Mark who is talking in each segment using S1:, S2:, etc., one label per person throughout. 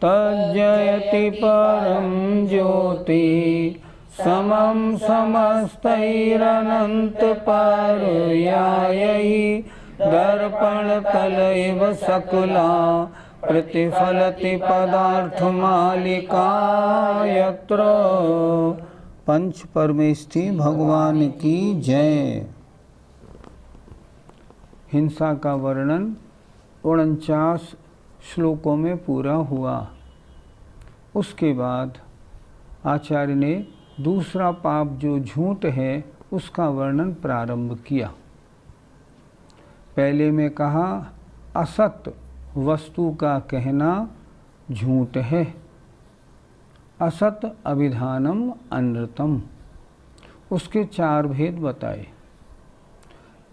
S1: तज्जयति परं ज्योति समं समस्तैरनन्तपर्यायैः दर्पणतलैव सकला प्रतिफलति पदार्थमालिका यत्र। पंच परमेष्ठी भगवान की जय। हिंसा का वर्णन 49 श्लोकों में पूरा हुआ। उसके बाद आचार्य ने दूसरा पाप जो झूठ है उसका वर्णन प्रारंभ किया। पहले में कहा असत वस्तु का कहना झूठ है। असत अभिधानम अनृतम, उसके 4 भेद बताए।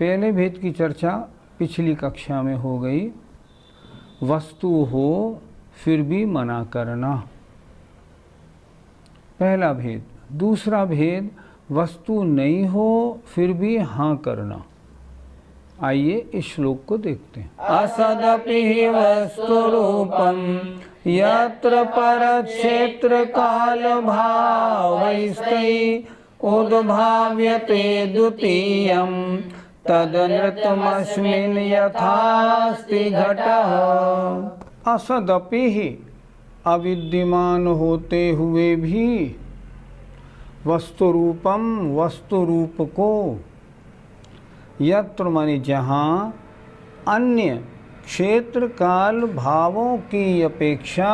S1: पहले भेद की चर्चा पिछली कक्षा में हो गई। वस्तु हो फिर भी मना करना, पहला भेद। दूसरा भेद वस्तु नहीं हो फिर भी हाँ करना। आइए इस श्लोक को देखते हैं। असदपि वस्तु रूपम यत्र परक्षेत्र काल भावैस्तै उद्भाव्यते द्वितीयम् तदनृतमस्मिन् यथास्ति घटः। असदपि ही, अविद्यमान होते हुए भी, वस्तु रूपम वस्तु रूप को, यत्र माने जहाँ, अन्य क्षेत्र काल भावों की अपेक्षा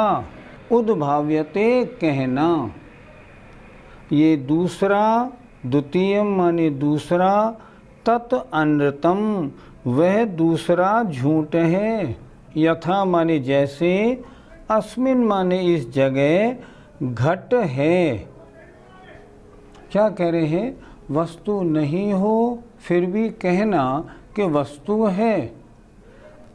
S1: उद्भाव्यते कहना। ये दूसरा, द्वितीय माने दूसरा, तत् अनृतम वह दूसरा झूठ है। यथा माने जैसे, अस्मिन माने इस जगह, घट है। क्या कह रहे हैं? वस्तु नहीं हो फिर भी कहना कि वस्तु है।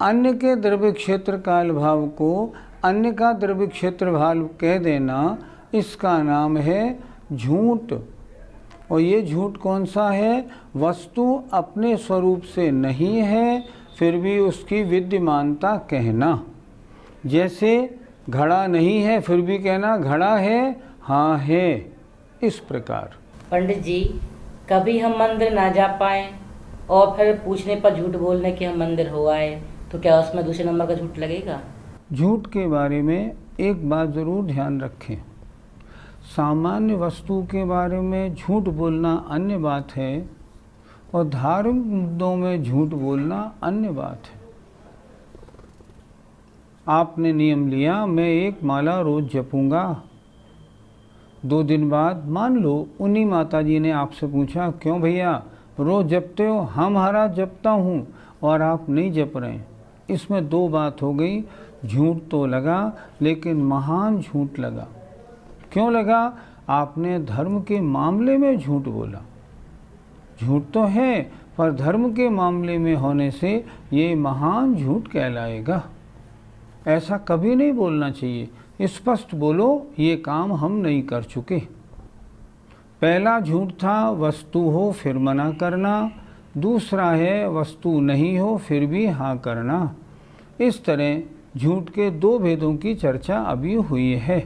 S1: अन्य के द्रव्य क्षेत्र काल भाव को अन्य का द्रव्य क्षेत्र भाव कह देना, इसका नाम है झूठ। और ये झूठ कौन सा है? वस्तु अपने स्वरूप से नहीं है फिर भी उसकी विद्यमानता कहना। जैसे घड़ा नहीं है फिर भी कहना घड़ा है, हाँ है। इस प्रकार
S2: पंडित जी, कभी हम मंदिर ना जा पाए और फिर पूछने पर झूठ बोलने कि हम मंदिर हो आए, तो क्या उसमें दूसरे नंबर का झूठ लगेगा?
S1: झूठ के बारे में एक बात ज़रूर ध्यान रखें। सामान्य वस्तु के बारे में झूठ बोलना अन्य बात है और धार्मिक मुद्दों में झूठ बोलना अन्य बात है। आपने नियम लिया मैं एक माला रोज़ जपूंगा। 2 दिन बाद मान लो उन्हीं माता जी ने आपसे पूछा क्यों भैया रोज़ जपते हो? हाँ महाराज जपता हूँ, और आप नहीं जप रहे हैं। इसमें 2 बात हो गई। झूठ तो लगा लेकिन महान झूठ लगा। क्यों लगा? आपने धर्म के मामले में झूठ बोला। झूठ तो है पर धर्म के मामले में होने से ये महान झूठ कहलाएगा। ऐसा कभी नहीं बोलना चाहिए। स्पष्ट बोलो ये काम हम नहीं कर चुके। पहला झूठ था वस्तु हो फिर मना करना, दूसरा है वस्तु नहीं हो फिर भी हाँ करना। इस तरह झूठ के 2 भेदों की चर्चा अभी हुई है।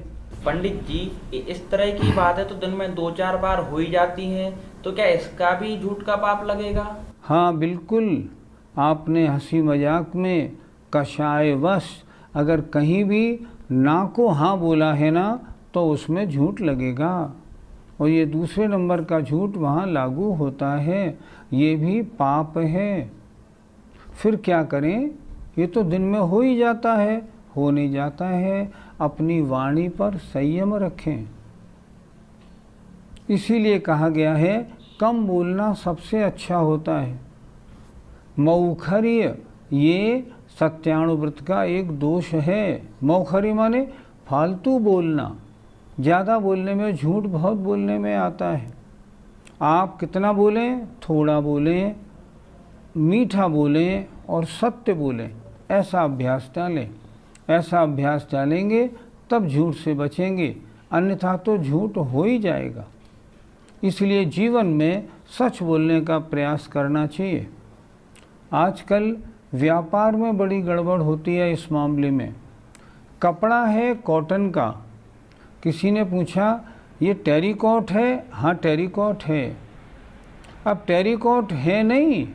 S3: पंडित जी, इस तरह की बातें तो दिन में 2-4 बार हो ही जाती हैं, तो क्या इसका भी झूठ का पाप लगेगा?
S1: हाँ बिल्कुल। आपने हंसी मजाक में कषायवश अगर कहीं भी ना को हाँ बोला है ना तो उसमें झूठ लगेगा, और ये दूसरे नंबर का झूठ वहाँ लागू होता है। ये भी पाप है। फिर क्या करें? ये तो दिन में हो ही जाता है, हो नहीं जाता है। अपनी वाणी पर संयम रखें। इसीलिए कहा गया है कम बोलना सबसे अच्छा होता है। मौखर्य ये सत्यानुव्रत का एक दोष है। मौखर्य माने फालतू बोलना, ज़्यादा बोलने में, झूठ बहुत बोलने में आता है। आप कितना बोलें, थोड़ा बोलें, मीठा बोलें और सत्य बोलें, ऐसा अभ्यास डालें। ऐसा अभ्यास डालेंगे तब झूठ से बचेंगे, अन्यथा तो झूठ हो ही जाएगा। इसलिए जीवन में सच बोलने का प्रयास करना चाहिए। आजकल व्यापार में बड़ी गड़बड़ होती है इस मामले में। कपड़ा है कॉटन का, किसी ने पूछा ये टेरिकॉट है? हाँ टेरिकॉट है। अब टेरिकॉट है नहीं,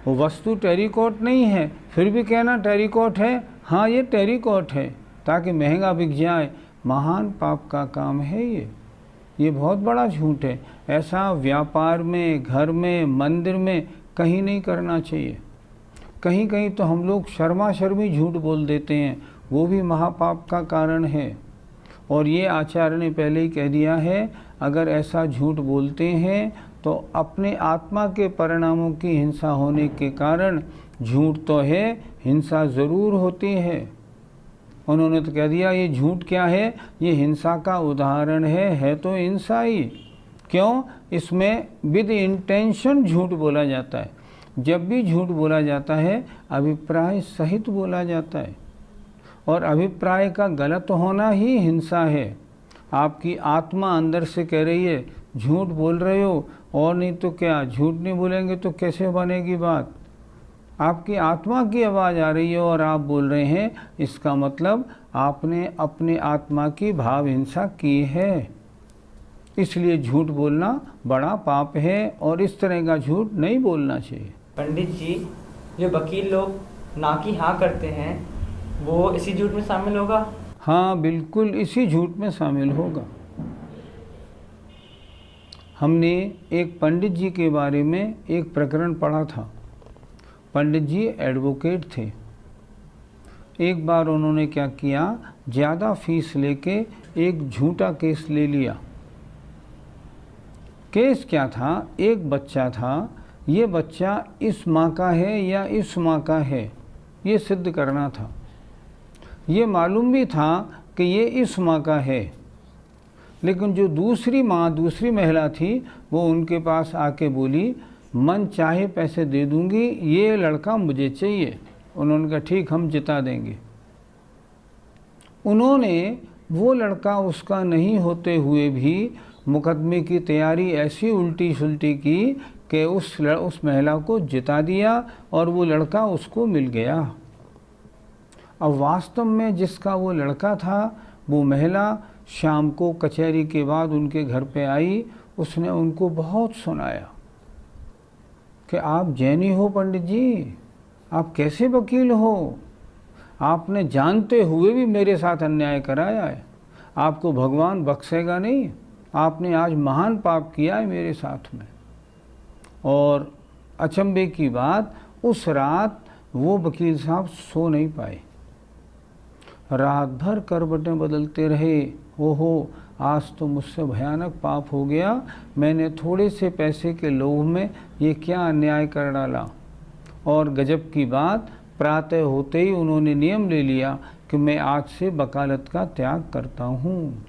S1: वो वस्तु टेरिकॉट नहीं है, फिर भी कहना टेरिकॉट है। हाँ ये टेरिकॉट है, ताकि महंगा बिक जाए। महान पाप का काम है ये बहुत बड़ा झूठ है। ऐसा व्यापार में, घर में, मंदिर में कहीं नहीं करना चाहिए। कहीं कहीं तो हम लोग शर्मा शर्मी झूठ बोल देते हैं, वो भी महापाप का कारण है। और ये आचार्य ने पहले ही कह दिया है, अगर ऐसा झूठ बोलते हैं तो अपने आत्मा के परिणामों की हिंसा होने के कारण झूठ तो है, हिंसा ज़रूर होती है। उन्होंने तो कह दिया ये झूठ क्या है, ये हिंसा का उदाहरण है तो हिंसा ही। क्यों? इसमें विद इंटेंशन झूठ बोला जाता है। जब भी झूठ बोला जाता है अभिप्राय सहित बोला जाता है, और अभिप्राय का गलत होना ही हिंसा है। आपकी आत्मा अंदर से कह रही है झूठ बोल रहे हो, और नहीं तो क्या, झूठ नहीं बोलेंगे तो कैसे बनेगी बात। आपकी आत्मा की आवाज़ आ रही है और आप बोल रहे हैं, इसका मतलब आपने अपने आत्मा की भाव हिंसा की है। इसलिए झूठ बोलना बड़ा पाप है और इस तरह का झूठ नहीं बोलना चाहिए।
S4: पंडित जी, जो वकील लोग ना की हाँ करते हैं वो इसी झूठ में शामिल होगा?
S1: हाँ बिल्कुल, इसी झूठ में शामिल होगा। हमने एक पंडित जी के बारे में एक प्रकरण पढ़ा था। पंडित जी एडवोकेट थे। एक बार उन्होंने क्या किया, ज़्यादा फीस लेके एक झूठा केस ले लिया। केस क्या था, एक बच्चा था, ये बच्चा इस माँ का है या इस माँ का है, ये सिद्ध करना था। ये मालूम भी था कि ये इस माँ का है, लेकिन जो दूसरी माँ, दूसरी महिला थी, वो उनके पास आके बोली मन चाहे पैसे दे दूंगी, ये लड़का मुझे चाहिए। उन्होंने कहा ठीक, हम जिता देंगे। उन्होंने वो लड़का उसका नहीं होते हुए भी मुकदमे की तैयारी ऐसी उल्टी सुल्टी की कि उस महिला को जिता दिया और वो लड़का उसको मिल गया। अब वास्तव में जिसका वो लड़का था, वो महिला शाम को कचहरी के बाद उनके घर पे आई। उसने उनको बहुत सुनाया कि आप जैनी हो पंडित जी, आप कैसे वकील हो, आपने जानते हुए भी मेरे साथ अन्याय कराया है, आपको भगवान बख्शेगा नहीं, आपने आज महान पाप किया है मेरे साथ में। और अचंभे की बात, उस रात वो वकील साहब सो नहीं पाए, रात भर करवटें बदलते रहे। ओहो, आज तो मुझसे भयानक पाप हो गया, मैंने थोड़े से पैसे के लोभ में ये क्या अन्याय कर डाला। और गजब की बात, प्रातः होते ही उन्होंने नियम ले लिया कि मैं आज से वकालत का त्याग करता हूँ।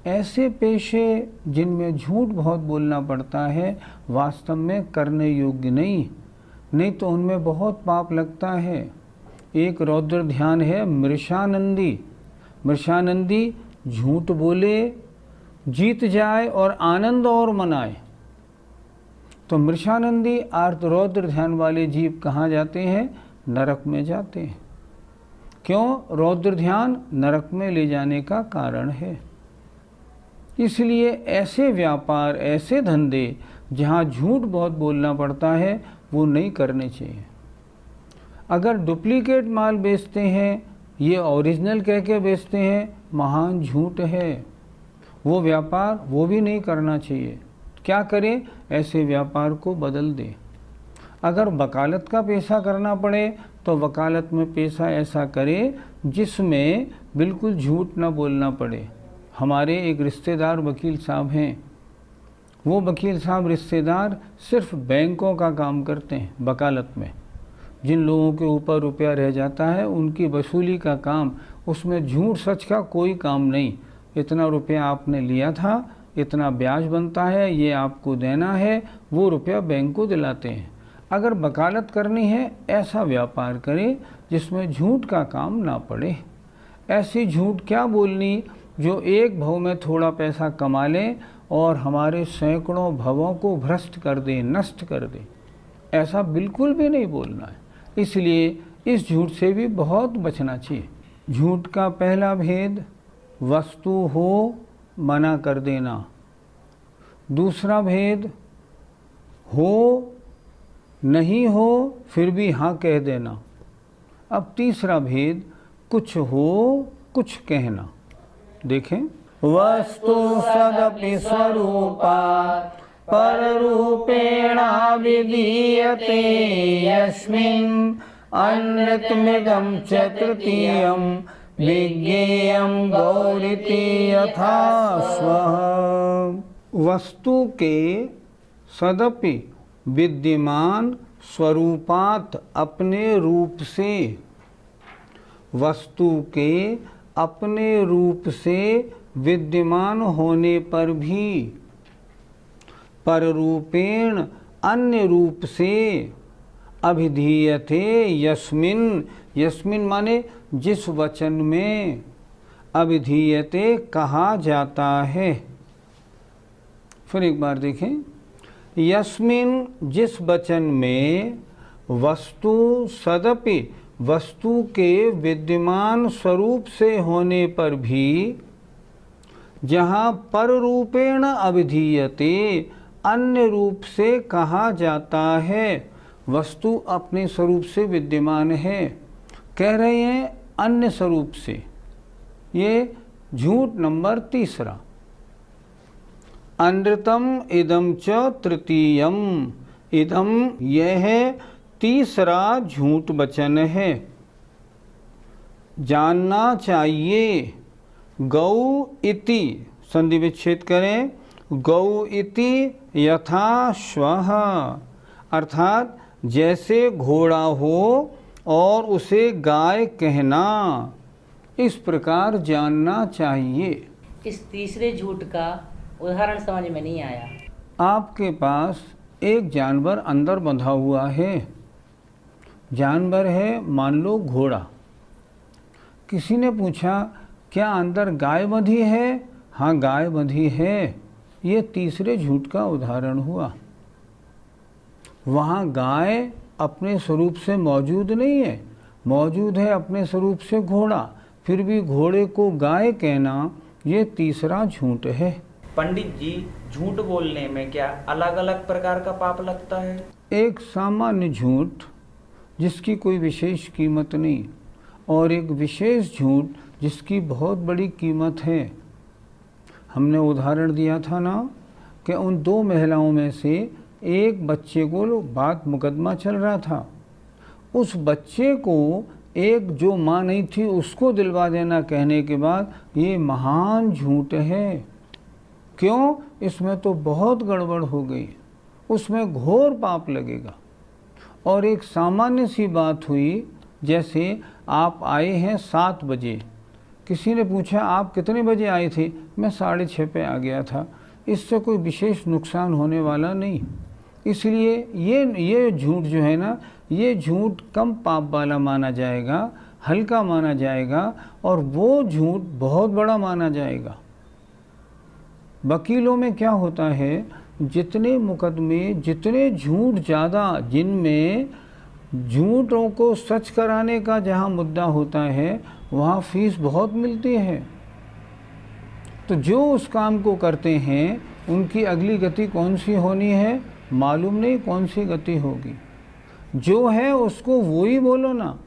S1: ऐसे पेशे जिनमें झूठ बहुत बोलना पड़ता है, वास्तव में करने योग्य नहीं तो उनमें बहुत पाप लगता है। एक रौद्र ध्यान है मृषानंदी। मृषानंदी झूठ बोले, जीत जाए और आनंद और मनाए। तो मृषानंदी अर्थ रौद्र ध्यान वाले जीव कहाँ जाते हैं? नरक में जाते हैं। क्यों? रौद्र ध्यान नरक में ले जाने का कारण है। इसलिए ऐसे व्यापार, ऐसे धंधे जहाँ झूठ बहुत बोलना पड़ता है, वो नहीं करने चाहिए। अगर डुप्लीकेट माल बेचते हैं, ये ओरिजिनल कह के बेचते हैं, महान झूठ है। वो व्यापार वो भी नहीं करना चाहिए। क्या करें? ऐसे व्यापार को बदल दें। अगर वकालत का पेशा करना पड़े तो वकालत में पेशा ऐसा करें जिसमें बिल्कुल झूठ ना बोलना पड़े। हमारे एक रिश्तेदार वकील साहब हैं, वो वकील साहब रिश्तेदार सिर्फ बैंकों का काम करते हैं, वकालत में। जिन लोगों के ऊपर रुपया रह जाता है उनकी वसूली का काम, उसमें झूठ सच का कोई काम नहीं। इतना रुपया आपने लिया था, इतना ब्याज बनता है, ये आपको देना है, वो रुपया बैंक को दिलाते हैं। अगर वकालत करनी है ऐसा व्यापार करें जिसमें झूठ का काम ना पड़े। ऐसी झूठ क्या बोलनी जो एक भव में थोड़ा पैसा कमा ले और हमारे सैकड़ों भवों को भ्रष्ट कर दे, नष्ट कर दे। ऐसा बिल्कुल भी नहीं बोलना है। इसलिए इस झूठ से भी बहुत बचना चाहिए। झूठ का पहला भेद वस्तु हो मना कर देना, दूसरा भेद हो नहीं हो फिर भी हाँ कह देना, अब तीसरा भेद कुछ हो कुछ कहना। देखें, वस्तु सदपि स्वरूपा पररूपेणा विधीयते यस्मिन् अन्यतमेदं च तृतीयं विज्ञेयं गौरिति यथा स्वः। वस्तु के सदपि विद्यमान स्वरूपात अपने रूप से, वस्तु के अपने रूप से विद्यमान होने पर भी पररूपेण अन्य रूप से अभिधीयते यस्मिन्, यस्मिन् माने जिस वचन में, अभिधीयते कहा जाता है। फिर एक बार देखें, यस्मिन् जिस वचन में वस्तु सदपि वस्तु के विद्यमान स्वरूप से होने पर भी, जहाँ पररूपेण अभिधीयते अन्य रूप से कहा जाता है। वस्तु अपने स्वरूप से विद्यमान है, कह रहे हैं अन्य स्वरूप से। ये झूठ नंबर तीसरा। अनृतम इदम च तृतीयम, इदम यह है तीसरा झूठ वचन है। जानना चाहिए, गौ इति संधि विच्छेद करें, गौ इति यथा श्वः, अर्थात जैसे घोड़ा हो और उसे गाय कहना, इस प्रकार जानना चाहिए।
S2: इस तीसरे झूठ का उदाहरण समझ में नहीं आया।
S1: आपके पास एक जानवर अंदर बंधा हुआ है। जानवर है मान लो घोड़ा। किसी ने पूछा क्या अंदर गाय बंधी है? हाँ गाय बंधी है। ये तीसरे झूठ का उदाहरण हुआ। वहाँ गाय अपने स्वरूप से मौजूद नहीं है, मौजूद है अपने स्वरूप से घोड़ा, फिर भी घोड़े को गाय कहना ये तीसरा झूठ है।
S3: पंडित जी, झूठ बोलने में क्या अलग अलग प्रकार का पाप लगता है?
S1: एक सामान्य झूठ जिसकी कोई विशेष कीमत नहीं, और एक विशेष झूठ जिसकी बहुत बड़ी कीमत है। हमने उदाहरण दिया था ना कि उन दो महिलाओं में से एक बच्चे को बात मुकदमा चल रहा था। उस बच्चे को एक जो माँ नहीं थी उसको दिलवा देना कहने के बाद ये महान झूठ है। क्यों? इसमें तो बहुत गड़बड़ हो गई, उसमें घोर पाप लगेगा। और एक सामान्य सी बात हुई, जैसे आप आए हैं 7 बजे, किसी ने पूछा आप कितने बजे आए थे? मैं 6:30 पे आ गया था। इससे कोई विशेष नुकसान होने वाला नहीं। इसलिए ये झूठ जो है ना, ये झूठ कम पाप वाला माना जाएगा, हल्का माना जाएगा, और वो झूठ बहुत बड़ा माना जाएगा। वकीलों में क्या होता है, जितने मुकदमे, जितने झूठ ज़्यादा, जिनमें झूठों को सच कराने का जहाँ मुद्दा होता है वहाँ फीस बहुत मिलती है। तो जो उस काम को करते हैं उनकी अगली गति कौन सी होनी है मालूम नहीं, कौन सी गति होगी। जो है उसको वो ही बोलो ना।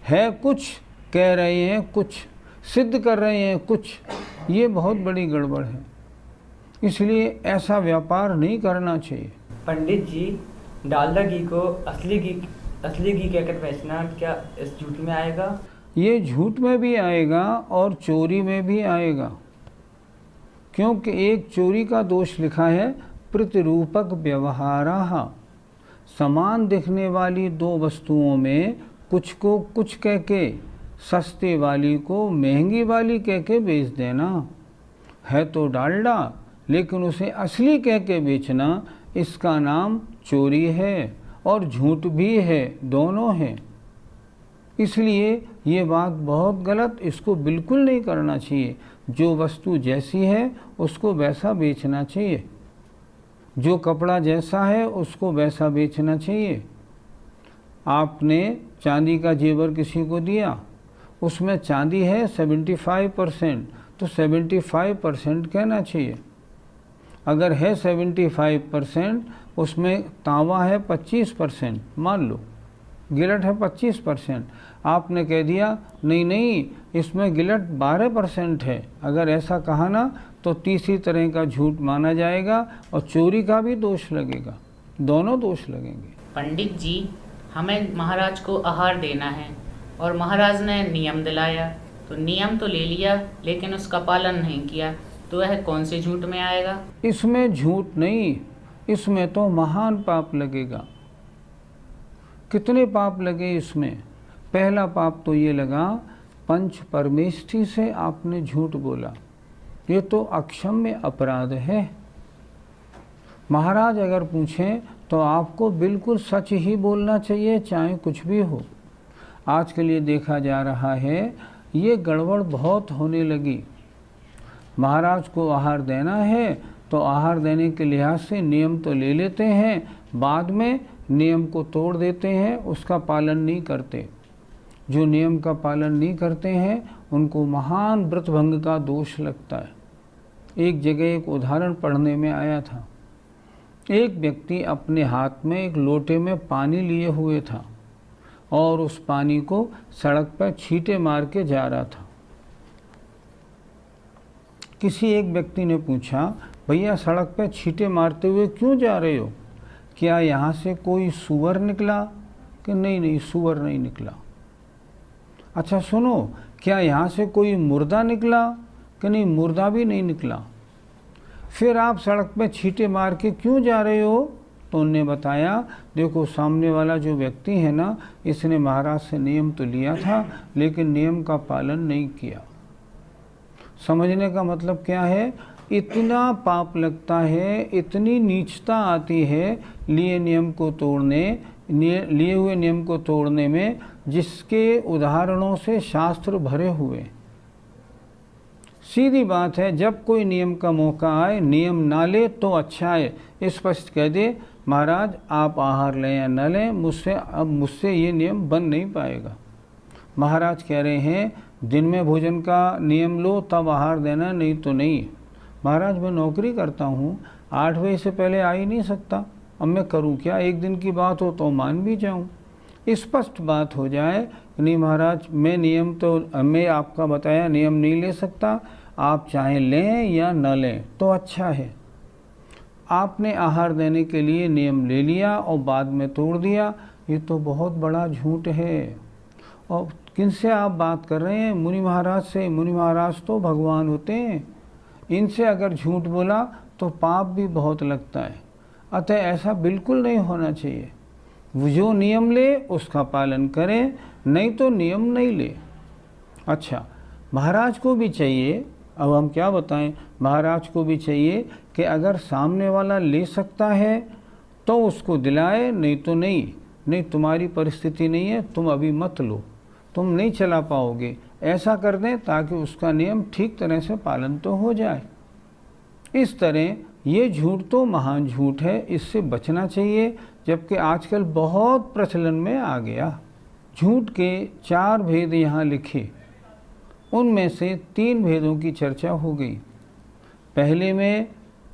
S1: है कुछ, कह रहे हैं कुछ, सिद्ध कर रहे हैं कुछ, ये बहुत बड़ी गड़बड़ है। इसलिए ऐसा व्यापार नहीं करना चाहिए।
S4: पंडित जी, डालडा घी को असली घी कहकर बेचना क्या इस झूठ में आएगा?
S1: ये झूठ में भी आएगा और चोरी में भी आएगा, क्योंकि एक चोरी का दोष लिखा है, प्रतिरूपक व्यवहाराः, समान दिखने वाली दो वस्तुओं में कुछ को कुछ कह के सस्ते वाली को महंगी वाली कह के बेच देना। है तो डालडा लेकिन उसे असली कह के बेचना, इसका नाम चोरी है और झूठ भी है, दोनों हैं। इसलिए ये बात बहुत गलत, इसको बिल्कुल नहीं करना चाहिए। जो वस्तु जैसी है उसको वैसा बेचना चाहिए, जो कपड़ा जैसा है उसको वैसा बेचना चाहिए। आपने चांदी का जेवर किसी को दिया, उसमें चांदी है 75%, तो 75% कहना चाहिए। अगर है 75%, उसमें तांबा है 25%, मान लो गिलट है 25%, आपने कह दिया नहीं नहीं इसमें गिलट 12% है। अगर ऐसा कहा ना तो तीसरी तरह का झूठ माना जाएगा और चोरी का भी दोष लगेगा, दोनों दोष लगेंगे।
S5: पंडित जी, हमें महाराज को आहार देना है और महाराज ने नियम दिलाया, तो नियम तो ले लिया लेकिन उसका पालन नहीं किया, तो वह कौन से झूठ में आएगा?
S1: इसमें झूठ नहीं, इसमें तो महान पाप लगेगा। कितने पाप लगे इसमें? पहला पाप तो ये लगा, पंच परमेष्ठी से आपने झूठ बोला, ये तो अक्षम्य अपराध है। महाराज अगर पूछें तो आपको बिल्कुल सच ही बोलना चाहिए, चाहे कुछ भी हो। आज के लिए देखा जा रहा है ये गड़बड़ बहुत होने लगी। महाराज को आहार देना है तो आहार देने के लिहाज से नियम तो ले लेते हैं, बाद में नियम को तोड़ देते हैं, उसका पालन नहीं करते। जो नियम का पालन नहीं करते हैं उनको महान व्रतभंग का दोष लगता है। एक जगह एक उदाहरण पढ़ने में आया था, एक व्यक्ति अपने हाथ में एक लोटे में पानी लिए हुए था और उस पानी को सड़क पर छींटे मार के जा रहा था। किसी एक व्यक्ति ने पूछा, भैया सड़क पर छींटे मारते हुए क्यों जा रहे हो? क्या यहाँ से कोई सूअर निकला? कि नहीं नहीं सूअर नहीं निकला। अच्छा सुनो, क्या यहाँ से कोई मुर्दा निकला? कि नहीं मुर्दा भी नहीं निकला। फिर आप सड़क पे छींटे मार के क्यों जा रहे हो? तो उनने बताया, देखो सामने वाला जो व्यक्ति है ना, इसने महाराज से नियम तो लिया था लेकिन नियम का पालन नहीं किया। समझने का मतलब क्या है? इतना पाप लगता है, इतनी नीचता आती है लिए हुए नियम को तोड़ने में, जिसके उदाहरणों से शास्त्र भरे हुए। सीधी बात है, जब कोई नियम का मौका आए, नियम ना ले तो अच्छा है। स्पष्ट कह दे, महाराज आप आहार लें या न लें, मुझसे ये नियम बन नहीं पाएगा। महाराज कह रहे हैं दिन में भोजन का नियम लो तब आहार देना, नहीं तो नहीं। महाराज मैं नौकरी करता हूँ, 8 बजे से पहले आ ही नहीं सकता, अब मैं करूँ क्या? एक दिन की बात हो तो मान भी जाऊँ। स्पष्ट बात हो जाए, नहीं महाराज मैं आपका बताया नियम नहीं ले सकता, आप चाहे लें या न लें तो अच्छा है। आपने आहार देने के लिए नियम ले लिया और बाद में तोड़ दिया, ये तो बहुत बड़ा झूठ है। और किनसे आप बात कर रहे हैं? मुनि महाराज से। मुनि महाराज तो भगवान होते हैं, इनसे अगर झूठ बोला तो पाप भी बहुत लगता है। अतः ऐसा बिल्कुल नहीं होना चाहिए। वो जो नियम ले उसका पालन करें, नहीं तो नियम नहीं ले। अच्छा, महाराज को भी चाहिए, अब हम क्या बताएं, महाराज को भी चाहिए कि अगर सामने वाला ले सकता है तो उसको दिलाए, नहीं तो नहीं तुम्हारी परिस्थिति नहीं है, तुम अभी मत लो, तुम नहीं चला पाओगे, ऐसा कर दें ताकि उसका नियम ठीक तरह से पालन तो हो जाए। इस तरह ये झूठ तो महान झूठ है, इससे बचना चाहिए, जबकि आजकल बहुत प्रचलन में आ गया। झूठ के 4 भेद यहाँ लिखे, उनमें से 3 भेदों की चर्चा हो गई। पहले में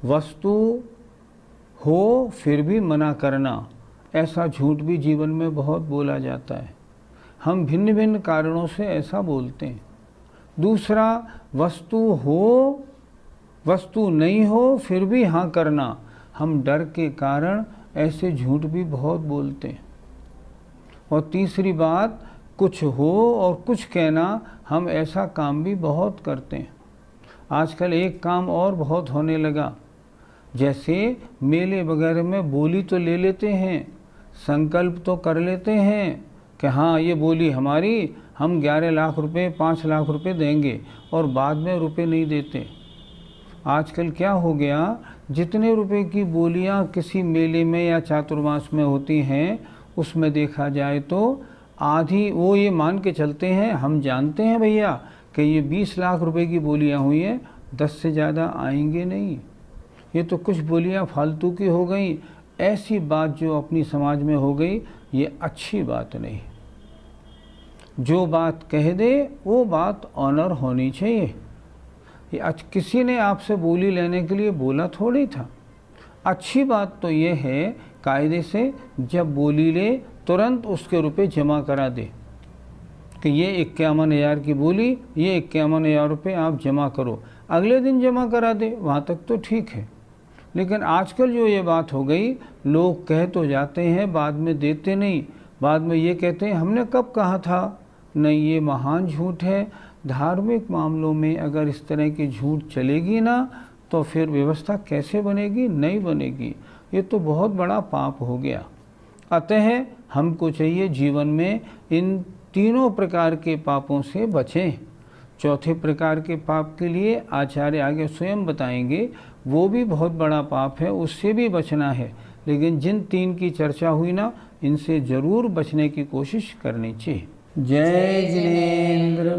S1: वस्तु हो फिर भी मना करना, ऐसा झूठ भी जीवन में बहुत बोला जाता है। हम भिन्न भिन्न कारणों से ऐसा बोलते हैं। दूसरा, वस्तु नहीं हो फिर भी हाँ करना, हम डर के कारण ऐसे झूठ भी बहुत बोलते हैं। और तीसरी बात, कुछ हो और कुछ कहना, हम ऐसा काम भी बहुत करते हैं। आजकल एक काम और बहुत होने लगा, जैसे मेले वगैरह में बोली तो ले लेते हैं, संकल्प तो कर लेते हैं कि हाँ ये बोली हमारी, हम 11 लाख रुपए 5 लाख रुपए देंगे, और बाद में रुपए नहीं देते। आजकल क्या हो गया, जितने रुपए की बोलियां किसी मेले में या चातुर्मास में होती हैं, उसमें देखा जाए तो आधी वो ये मान के चलते हैं, हम जानते हैं भैया कि ये 20 लाख रुपए की बोलियां हुई हैं, 10 से ज़्यादा आएंगे नहीं, ये तो कुछ बोलियां फालतू की हो गई। ऐसी बात जो अपनी समाज में हो गई, ये अच्छी बात नहीं। जो बात कह दे वो बात ऑनर होनी चाहिए। ये आज किसी ने आपसे बोली लेने के लिए बोला थोड़ी था। अच्छी बात तो ये है, कायदे से जब बोली ले तुरंत उसके रुपए जमा करा दे कि ये 51,000 की बोली, ये 51,000 रुपये आप जमा करो, अगले दिन जमा करा दे, वहाँ तक तो ठीक है। लेकिन आजकल जो ये बात हो गई, लोग कह तो जाते हैं, बाद में देते नहीं, बाद में ये कहते हैं हमने कब कहा था। नहीं, ये महान झूठ है। धार्मिक मामलों में अगर इस तरह की झूठ चलेगी ना, तो फिर व्यवस्था कैसे बनेगी? नहीं बनेगी। ये तो बहुत बड़ा पाप हो गया। अतः हमको चाहिए जीवन में इन तीनों प्रकार के पापों से बचें। चौथे प्रकार के पाप के लिए आचार्य आगे स्वयं बताएंगे, वो भी बहुत बड़ा पाप है, उससे भी बचना है। लेकिन जिन 3 की चर्चा हुई ना, इनसे ज़रूर बचने की कोशिश करनी चाहिए। जय जिनेंद्र।